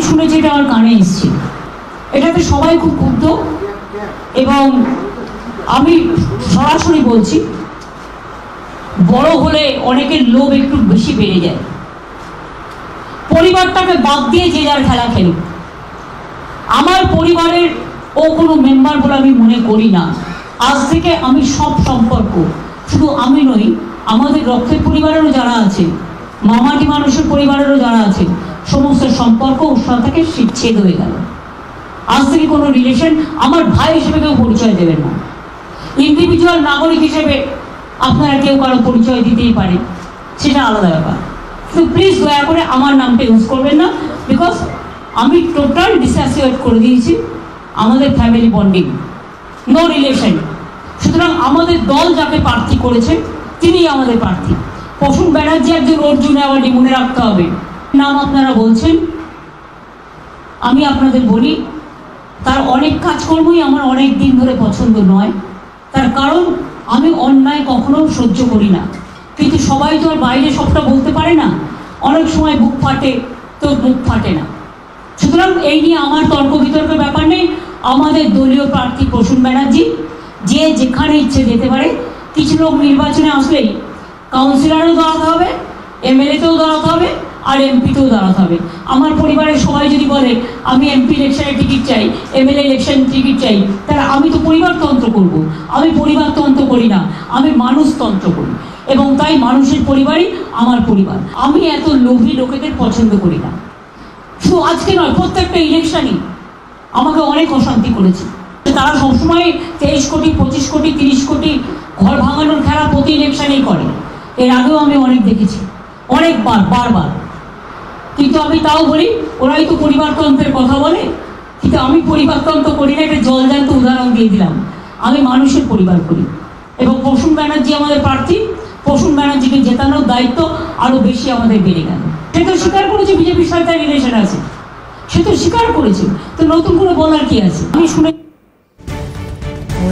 শুনেছি, এটা আমার কানে এসছে, এটাতে সবাই খুব ক্ষুব্ধ। এবং আমি সরাসরি বলছি, বড় হলে অনেকের লোভ একটু বেশি বেড়ে যায়। পরিবারটাকে বাদ দিয়ে যে যার খেলা খেলুক। আমার পরিবারের ও কোনো মেম্বার বলে আমি মনে করি না। আজ থেকে আমি সব সম্পর্ক, শুধু আমি নই, আমাদের রক্তের পরিবারেরও যারা আছে, মামাটি মানুষের পরিবারেরও যারা আছে, সমস্ত সম্পর্ক ওর সাথে ছেদ হয়ে গেল। আজ থেকে কোনো রিলেশন আমার ভাই হিসেবে কেউ পরিচয় দেবেন না। ইন্ডিভিজুয়াল নাগরিক হিসেবে আপনারা কেউ কারো পরিচয় দিতেই পারে, সেটা আলাদা ব্যাপার। তো প্লিজ দয়া করে আমার নামটা ইউজ করবেন না, বিকজ আমি টোটাল ডিসঅ্যাসোসিয়েট করে দিয়েছি আমাদের ফ্যামিলি বন্ডিং, নো রিলেশন। সুতরাং আমাদের দল যাকে প্রার্থী করেছে তিনি আমাদের প্রার্থী। প্রসূন ব্যানার্জি একজন অর্জুন অ্যাওয়ার্ডি, মনে রাখতে হবে। নাম আপনারা বলছেন, আমি আপনাদের বলি তার অনেক কাজকর্মই আমার অনেক দিন ধরে পছন্দ নয়। তার কারণ আমি অন্যায় কখনো সহ্য করি না, কিন্তু সবাই তো আর বাইরে সবটা বলতে পারে না। অনেক সময় বুক ফাটে তো মুখ ফাটে না। সুতরাং এই নিয়ে আমার তর্ক বিতর্কের ব্যাপার নেই। আমাদের দলীয় প্রার্থী প্রসূন ব্যানার্জি, যে যেখানে ইচ্ছে যেতে পারে। কিছু লোক নির্বাচনে আসলেই কাউন্সিলরেও দাঁড়াতে হবে, এমএলএতেও দাঁড়াতে হবে, আর এমপিতেও দাঁড়াতে হবে। আমার পরিবারের সবাই যদি বলে আমি এমপি ইলেকশনের টিকিট চাই, এমএলএ ইলেকশন টিকিট চাই, তাহলে আমি তো পরিবারতন্ত্র করব। আমি পরিবারতন্ত্র করি না, আমি মানুষতন্ত্র করি। এবং তাই মানুষের পরিবারই আমার পরিবার। আমি এত লোভী লোকেদের পছন্দ করি না। শুধু আজকে নয়, প্রত্যেকটা ইলেকশনই আমাকে অনেক অশান্তি করেছে। তারা সবসময় 23 কোটি, 25 কোটি, 30 কোটি ঘর ভাঙানোর খেলা প্রতি ইলেকশনেই করে। এর আগেও আমি অনেক দেখেছি, অনেকবার, বারবার। কিন্তু আমি তাও বলি, ওরাই তো পরিবারতন্ত্রের কথা বলে, কিন্তু আমি পরিবারতন্ত্র করি না। একটা জলজান্ত উদাহরণ দিয়ে দিলাম, আমি মানুষের পরিবার করি। এবং প্রসূন ব্যানার্জি আমাদের প্রার্থী, প্রসূন ব্যানার্জিকে জেতানোর দায়িত্ব আরো বেশি আমাদের বেড়ে গেল। সে তো স্বীকার করেছে বিজেপির সাথে রিলেশন আছে, সে তো স্বীকার করেছে, তো নতুন করে বলার কি আছে? আমি শুনে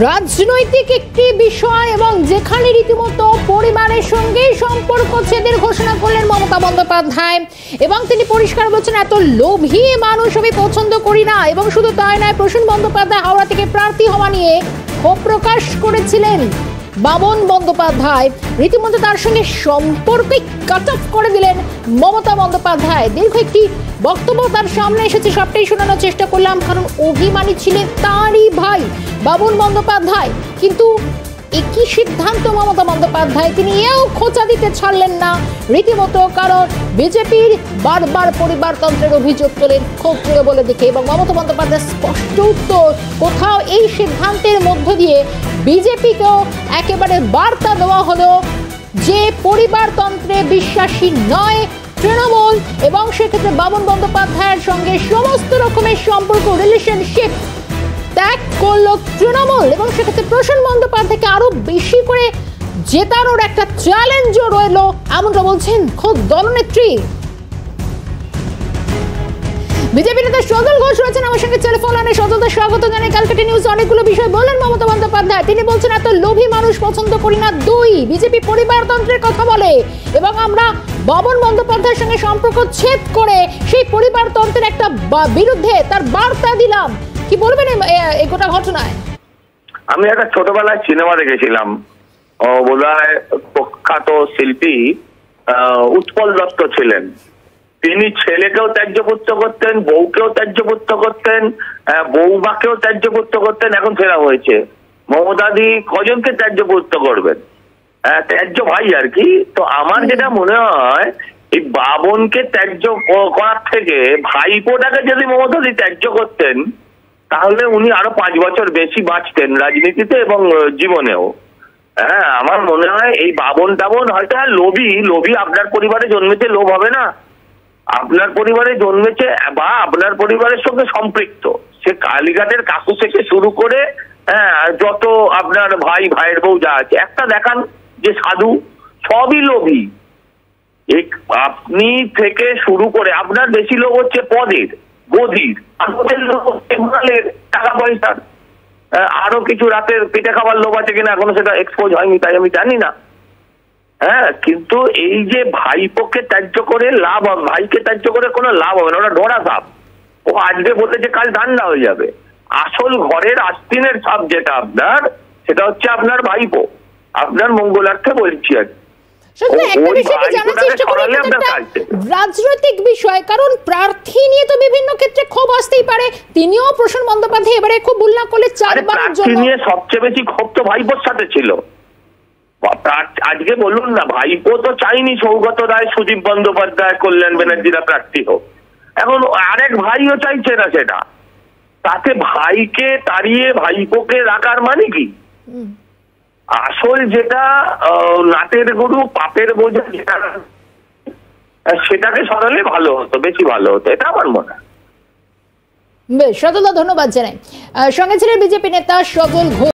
রাজনৈতিক একটি বিষয় এবং যেখানে রীতিমতো পরিবারের সঙ্গে সম্পর্ক ছেদের ঘোষণা করলেন মমতা বন্দ্যোপাধ্যায়, এবং তিনি পরিষ্কার বলছেন এত লোভী মানুষ আমি পছন্দ করি না। এবং শুধু তাই নয়, প্রসূন বন্দ্যোপাধ্যায় হাওড়া থেকে প্রার্থী হওয়া নিয়ে ক্ষোভ প্রকাশ করেছিলেন বাবন বন্দ্যোপাধ্যায়। রীতিমতো তার সঙ্গে সম্পর্কই কাট অফ করে দিলেন মমতা বন্দ্যোপাধ্যায়। দীর্ঘ একটি বক্তব্য তার সামনে এসেছে, সবটাই শোনানোর চেষ্টা করলাম, কারণ অভিমানী ছিলেন তারই ভাই বাবন বন্দ্যোপাধ্যায়। কিন্তু একই সিদ্ধান্ত মমতা বন্দ্যোপাধ্যায়, তিনি এও খোঁচা দিতে ছাড়লেন না রীতিমতো, কারণ বিজেপির বারবার পরিবারতন্ত্রের অভিযোগ তোলেন ক্ষোভ করে বলে দেখে। এবং মমতা বন্দ্যোপাধ্যায় স্পষ্ট উত্তর, কোথাও এই সিদ্ধান্তের মধ্য দিয়ে বিজেপিকেও একেবারে বার্তা দেওয়া হলো যে পরিবারতন্ত্রে বিশ্বাসী নয় তৃণমূল, এবং সেক্ষেত্রে বাবন বন্দ্যোপাধ্যায়ের সঙ্গে সমস্ত রকমের সম্পর্ক, রিলেশনশিপ ত্যাগ করলো তৃণমূল। এবং সেক্ষেত্রে প্রসূন বন্দ্যোপাধ্যায়কে আরো বেশি করে জেতানোর একটা চ্যালেঞ্জও রইল, এমনটা বলছেন খোদ দলনেত্রী। বিজেপি নেতা সজল ঘোষ রয়েছেন আমার সঙ্গে টেলিফোন লাইনে। সজলদের স্বাগত জানাই। ক্যালকাটা নিউজ অনেকগুলো বিষয় বললেন মমতা বন্দ্যোপাধ্যায়। তিনি বলছেন এত লোভী মানুষ পছন্দ করি না। 2, বিজেপি পরিবারতন্ত্রের কথা বলে এবং আমরা বাবন বন্দ্যোপাধ্যায়ের সঙ্গে সম্পর্ক ছেদ করে সেই পরিবারতন্ত্রের একটা বিরুদ্ধে তার বার্তা দিলাম। কি বলবেন এই গোটা ঘটনায়? আমি একটা ছোটবেলায় সিনেমা দেখেছিলাম, বোধহয় প্রখ্যাত শিল্পী উৎপল দত্ত ছিলেন। তিনি ছেলেকেও ত্যায্যপুত্র করতেন, বউকেও ত্যায্যপুত্র করতেন, বৌমাকেও ত্যায্যপুত্র করতেন। এখন ফেরা হয়েছে, মমতাদি কজনকে ত্যায্যপুত্র করবেন? ত্যায্য ভাই আর কি। তো আমার যেটা মনে হয়, এই বাবনকে ত্যায্য করার থেকে ভাইপোটাকে যদি মমতাদি ত্যায্য করতেন, তাহলে উনি আরো 5 বছর বেশি বাঁচতেন রাজনীতিতে এবং জীবনেও। হ্যাঁ, আমার মনে হয় এই বাবন টাবন হয়তো লোভী আপনার পরিবারে জন্মেছে, লোভ হবে না? আপনার পরিবারে জন্মেছে বা আপনার পরিবারের সঙ্গে সম্পৃক্ত, সে কালীঘাটের কাকু থেকে শুরু করে যত আপনার ভাইয়ের বউ যা আছে, একটা দেখান যে সাধু, সবই লোভী। আপনি থেকে শুরু করে আপনার বেশি লোভ হচ্ছে পদের, গদির, আমাদের লোভ হচ্ছে মালের, টাকা পয়সার, আরো কিছু রাতের পিঠে খাবার লোভ আছে কিনা এখনো সেটা এক্সপোজ হয়নি, তাই আমি জানি না। হ্যাঁ, কিন্তু এই যে ভাইপোকে ত্যায্য করে লাভ হবে, ভাইকে ত্যায্য করে কোনো লাভ হবে না, ওটা ডোরা সাপ। ও আজকে বলেছে কাল ঠান্ডা হয়ে যাবে। আসল ঘরের আস্তিনের সাপ যেটা আপনার, সেটা হচ্ছে আপনার ভাইপো। আপনার মঙ্গলার্থে বলছি আর রাজনৈতিক বিষয়, কারণ প্রার্থী নিয়ে তো বিভিন্ন ক্ষেত্রে ক্ষোভ আসতেই পারে। তিনিও প্রসন্ন বন্দ্যোপাধ্যায় এবারে খুব উল্লাহ করলে চারবারের জন্য। নিয়ে সবচেয়ে বেশি ক্ষোভ তো ভাইপোর সাথে ছিল। আজকে বলুন না, ভাইপো তো চাইনি সৌগত রায়, সুদীপ বন্দ্যোপাধ্যায়, কল্যাণ ব্যানার্জিরা প্রার্থী হোক। এখন আরেক ভাইও চাইছে না সেটা। তাতে ভাইকে তাড়িয়ে ভাইপোকে রাখার মানে কি? আসল যেটা নাটের গরু পাপের বোঝা, যেটা সেটাকে সরালে ভালো হতো, বেশি ভালো হতো, এটা আমার মনে হয়। বেশ, সজলদা ধন্যবাদ জানাই। সঙ্গে ছিলেন বিজেপি নেতা সজল ঘোষ।